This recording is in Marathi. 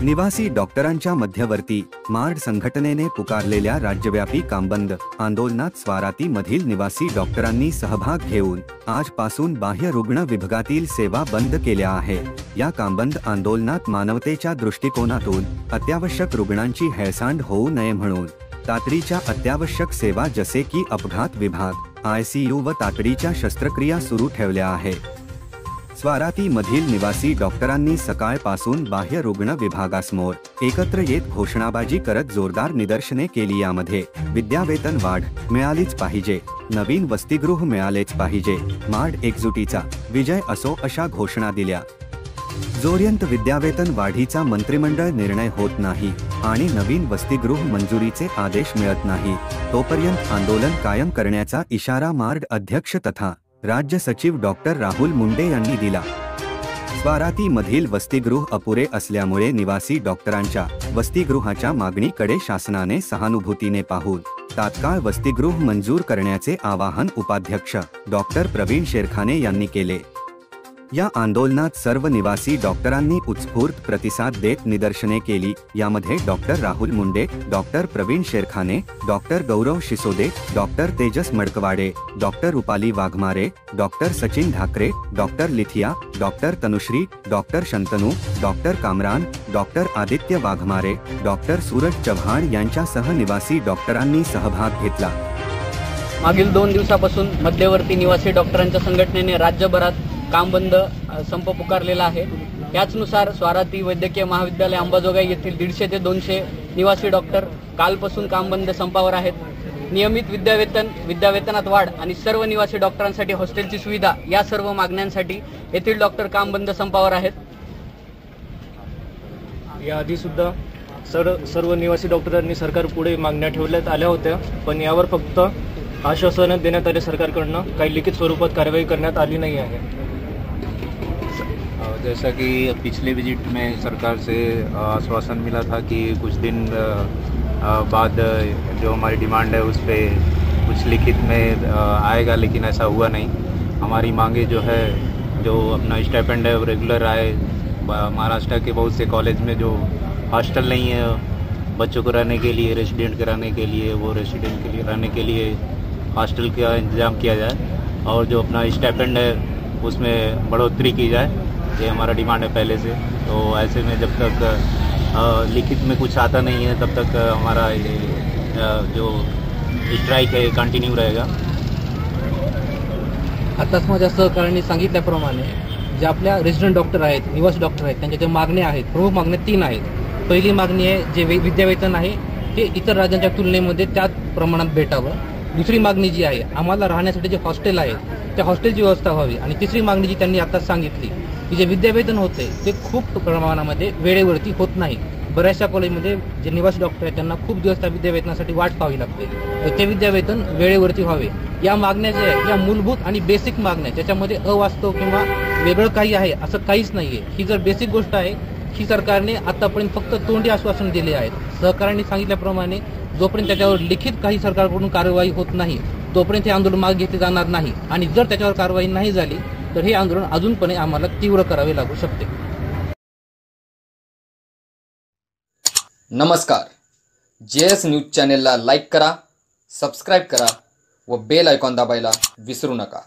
निवासी डॉक्टरांच्या मध्यवर्ती मार्ड संघटनेने पुकारलेल्या राज्यव्यापी कामबंद आंदोलनात स्वाराती मधील निवासी डॉक्टरांनी सहभाग घेऊन आजपासून बाह्य रुग्ण विभागातील सेवा बंद केल्या आहे। या कामबंद आंदोलनात मानवतेच्या दृष्टिकोनातून अत्यावश्यक रुग्णांची हेळसांड होऊ नये म्हणून तातडीच्या अत्यावश्यक सेवा जसे की अपघात विभाग, ICU व तातडीच्या शस्त्रक्रिया सुरू ठेवल्या आहे। स्वाराती मधील निवासी डॉक्टरांनी सकाळपासून बाह्य रुग्ण विभागासमोर एकत्र येत घोषणाबाजी करत जोरदार निदर्शने केली। यामध्ये विद्यावेतन वाढ मिळालीच पाहिजे, नवीन वसतिगृह मिळालेच पाहिजे, मार्ड एकजुटीचा विजय असो अशा घोषणा दिल्या। जोपर्यंत विद्यावेतन वाढीचा मंत्रिमंडळ निर्णय होत नाही आणि नवीन वसतिगृह मंजुरीचे आदेश मिळत नाही तोपर्यंत आंदोलन कायम करण्याचा इशारा मार्ड अध्यक्ष तथा राज्य सचिव डॉक्टर राहुल मुंडे यांनी दिला। स्वाराती मधील वसतिगृह अपुरे असल्यामुळे निवासी डॉक्टरांच्या वसतिगृहाच्या मागणीकडे शासनाने सहानुभूतीने पाहून तात्काळ वसतिगृह मंजूर करण्याचे आवाहन उपाध्यक्ष डॉक्टर प्रवीण शेरखाने यांनी केले। या आंदोलनात सर्व निवासी डॉक्टरांनी उत्स्फूर्त प्रतिसाद देत निदर्शने केली। यामध्ये doctor Rahul Munde, doctor Pravin Sherkhane, doctor Gaurav Shisode, doctor Tejas Madakwade, doctor Rupali Waghmare, doctor Sachin Dhakre, doctor Lithiya, doctor Tanushree, doctor Shantanu, doctor Kamran, doctor Aditya Waghmare, doctor Suraj Chavan यांच्यासह निवासी डॉक्टरांनी सहभाग घेतला। मागील 2 दिवसापासून मध्यवर्ती निवासी डॉक्टरांच्या संघटनेने राज्यभरात कामबंद संप पुकारलेला आहे। याचनुसार स्वाराती वैद्यकीय महाविद्यालय अंबाजोगाई येथील 150 ते 200 निवासी डॉक्टर कालपासून कामबंद संपावर आहेत। नियमित विद्यावेतनात वाढ आणि सर्व निवासी डॉक्टरांसाठी हॉस्टेलची सुविधा या सर्व मागण्यांसाठी येथील डॉक्टर कामबंद संपावर आहेत। याआधी सुद्धा सर्व निवासी डॉक्टरांनी सरकार पुढे मागण्या ठेवण्यात आल्या होत्या, पण यावर फक्त आश्वासन देण्यात आले सरकारकडून, काही लिखित स्वरूपात कारवाई करण्यात आली नाही आहे। जैसा कि पिछले विजिट में सरकार से आश्वासन मिला था कि कुछ दिन बाद जो हमारी डिमांड है उस पर कुछ लिखित में आएगा, लेकिन ऐसा हुआ नहीं। हमारी मांगे जो है, जो अपना स्टाइपेंड है वो रेगुलर आए। महाराष्ट्र के बहुत से कॉलेज में जो हॉस्टल नहीं है बच्चों को रहने के लिए, रेसिडेंट कराने के लिए, वो रेसिडेंट के लिए रहने के लिए हॉस्टल का इंतज़ाम किया जाए और जो अपना स्टाइपेंड है उसमें बढ़ोतरी की जाए, ये हमारा डिमांड है पहले से। तो ऐसे में जब तक लिखित में कुछ आता नहीं है तब तक हमारा ये जो स्ट्राइक है कंटिन्यू रहेगा। आताच माझ्या सहकाऱ्यांनी सांगितल्याप्रमाणे जे आपल्या रेसिडेंट डॉक्टर आहेत, निवासी डॉक्टर आहेत, त्यांच्या ज्या मागण्या आहेत, प्रमुख मागण्या 3 आहेत। पहिली मागणी आहे जे विद्यावेतन आहे ते इतर राज्यांच्या तुलनेमध्ये त्याच प्रमाणात भेटावं। दुसरी मागणी जी आहे, आम्हाला राहण्यासाठी जे हॉस्टेल आहे त्या हॉस्टेलची व्यवस्था व्हावी। आणि तिसरी मागणी जी त्यांनी आता सांगितली की जे विद्यावेतन होते ते खूप प्रमाणामध्ये वेळेवरती होत नाही। बऱ्याचशा कॉलेजमध्ये जे निवासी डॉक्टर आहेत त्यांना खूप दिवस त्या विद्यावेतनासाठी वाट पाहावी लागते, तर ते विद्यावेतन वेळेवरती व्हावे। या मागण्या ज्या आहेत या मूलभूत आणि बेसिक मागण्या, त्याच्यामध्ये अवास्तव किंवा वेगळं काही आहे असं काहीच नाहीये। ही जर बेसिक गोष्ट आहे, ही सरकारने आतापर्यंत फक्त तोंडी आश्वासन दिले आहेत। सहकाऱ्यांनी सांगितल्याप्रमाणे जोपर्यंत त्याच्यावर लिखित काही सरकारकडून कारवाई होत नाही तोपर्यंत हे आंदोलन मागे घेतले जाणार नाही, आणि जर त्याच्यावर कारवाई नाही झाली तर हे आंदोलन अजूनपणे आम्हाला तीव्र करावे लागू शकते। नमस्कार, JS न्यूज चॅनेलला लाईक करा, सबस्क्राईब करा व बेल आयकॉन दाबायला विसरू नका।